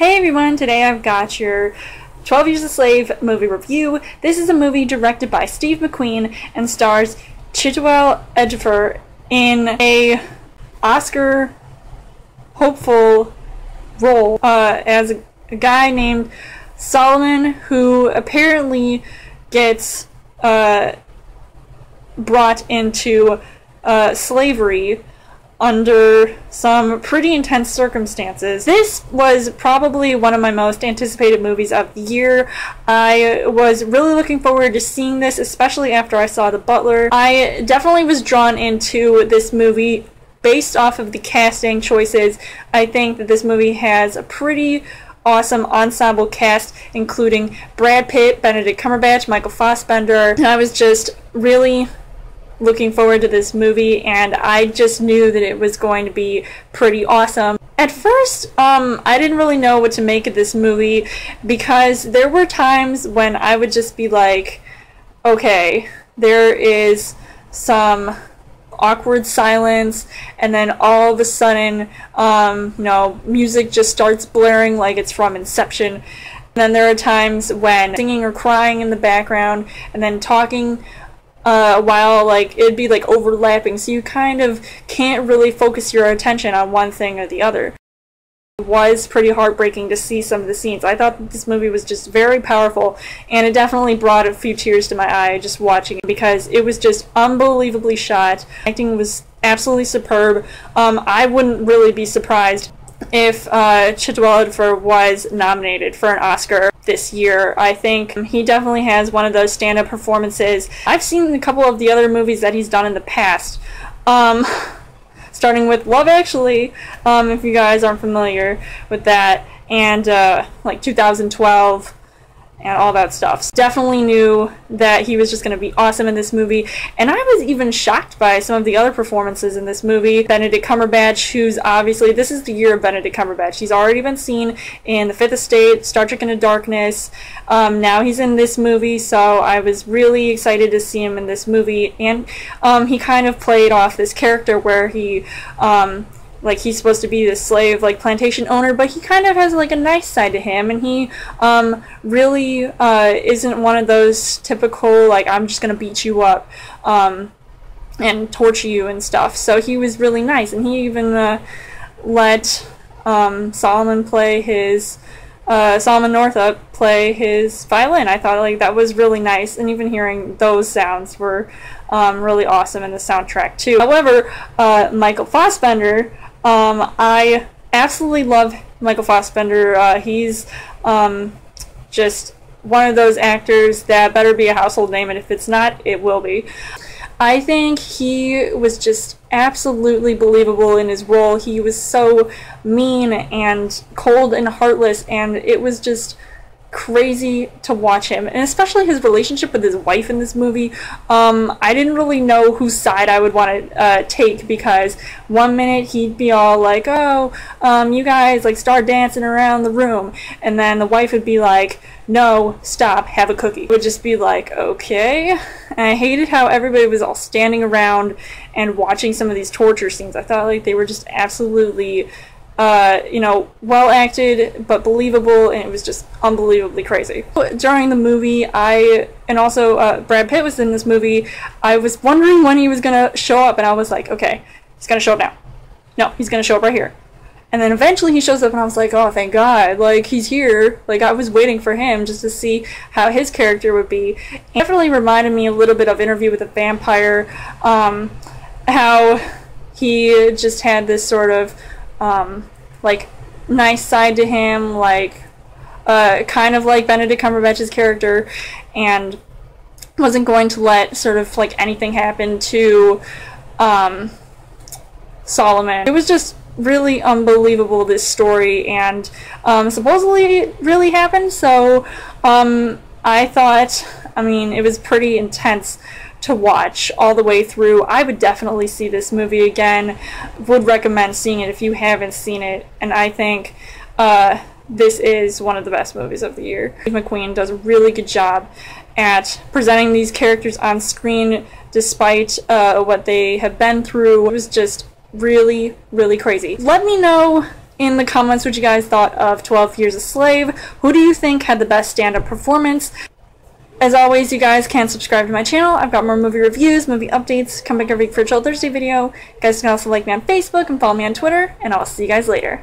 Hey everyone, today I've got your 12 Years a Slave movie review. This is a movie directed by Steve McQueen and stars Chiwetel Ejiofor in a Oscar hopeful role as a guy named Solomon, who apparently gets brought into slavery under some pretty intense circumstances. This was probably one of my most anticipated movies of the year. I was really looking forward to seeing this, especially after I saw The Butler. I definitely was drawn into this movie based off of the casting choices. I think that this movie has a pretty awesome ensemble cast, including Brad Pitt, Benedict Cumberbatch, Michael Fassbender, and I was just really looking forward to this movie, and I just knew that it was going to be pretty awesome. At first, I didn't really know what to make of this movie, because there were times when I would just be like, okay, there is some awkward silence, and then all of a sudden, music just starts blaring like it's from Inception. And then there are times when singing or crying in the background, and then talking while it'd be overlapping, so you kind of can't really focus your attention on one thing or the other. It was pretty heartbreaking to see some of the scenes. I thought that this movie was just very powerful, and it definitely brought a few tears to my eye just watching it, because it was just unbelievably shot. Acting was absolutely superb. I wouldn't really be surprised if Chiwetel Ejiofor was nominated for an Oscar this year. I think he definitely has one of those stand-up performances. I've seen a couple of the other movies that he's done in the past, starting with Love Actually, if you guys aren't familiar with that, and 2012 and all that stuff. Definitely knew that he was just going to be awesome in this movie, and I was even shocked by some of the other performances in this movie. Benedict Cumberbatch, who's obviously, this is the year of Benedict Cumberbatch. He's already been seen in The Fifth Estate, Star Trek Into Darkness, now he's in this movie, so I was really excited to see him in this movie, and he kind of played off this character where he he's supposed to be this slave, plantation owner, but he kind of has, a nice side to him, and he, really, isn't one of those typical, I'm just gonna beat you up, and torture you and stuff. So he was really nice, and he even, let, Solomon Northup play his violin. I thought, that was really nice, and even hearing those sounds were, really awesome in the soundtrack, too. However, Michael Fassbender, I absolutely love Michael Fassbender. He's just one of those actors that better be a household name, and if it's not, it will be. I think he was just absolutely believable in his role. He was so mean and cold and heartless, and it was just crazy to watch him, and especially his relationship with his wife in this movie. I didn't really know whose side I would want to take, because one minute he'd be all like, oh, you guys start dancing around the room, and then the wife would be like, no, stop, have a cookie. It would just be like, okay. And I hated how everybody was all standing around and watching some of these torture scenes. I thought they were just absolutely well acted but believable, and it was just unbelievably crazy. During the movie, and also Brad Pitt was in this movie, I was wondering when he was gonna show up, and I was like, okay, he's gonna show up now. No, he's gonna show up right here. And then eventually he shows up, and I was like, oh, thank God, he's here. I was waiting for him just to see how his character would be. It definitely reminded me a little bit of Interview with a Vampire, how he just had this sort of nice side to him, kind of like Benedict Cumberbatch's character, and wasn't going to let sort of anything happen to Solomon. It was just really unbelievable, this story, and supposedly it really happened, so I thought, it was pretty intense to watch all the way through. I would definitely see this movie again. Would recommend seeing it if you haven't seen it, and I think this is one of the best movies of the year. Steve McQueen does a really good job at presenting these characters on screen despite what they have been through. It was just really, really crazy. Let me know in the comments what you guys thought of 12 Years a Slave. Who do you think had the best stand-up performance? As always, you guys can subscribe to my channel. I've got more movie reviews, movie updates, come back every week for a Chill Thursday video. You guys can also like me on Facebook and follow me on Twitter, and I'll see you guys later.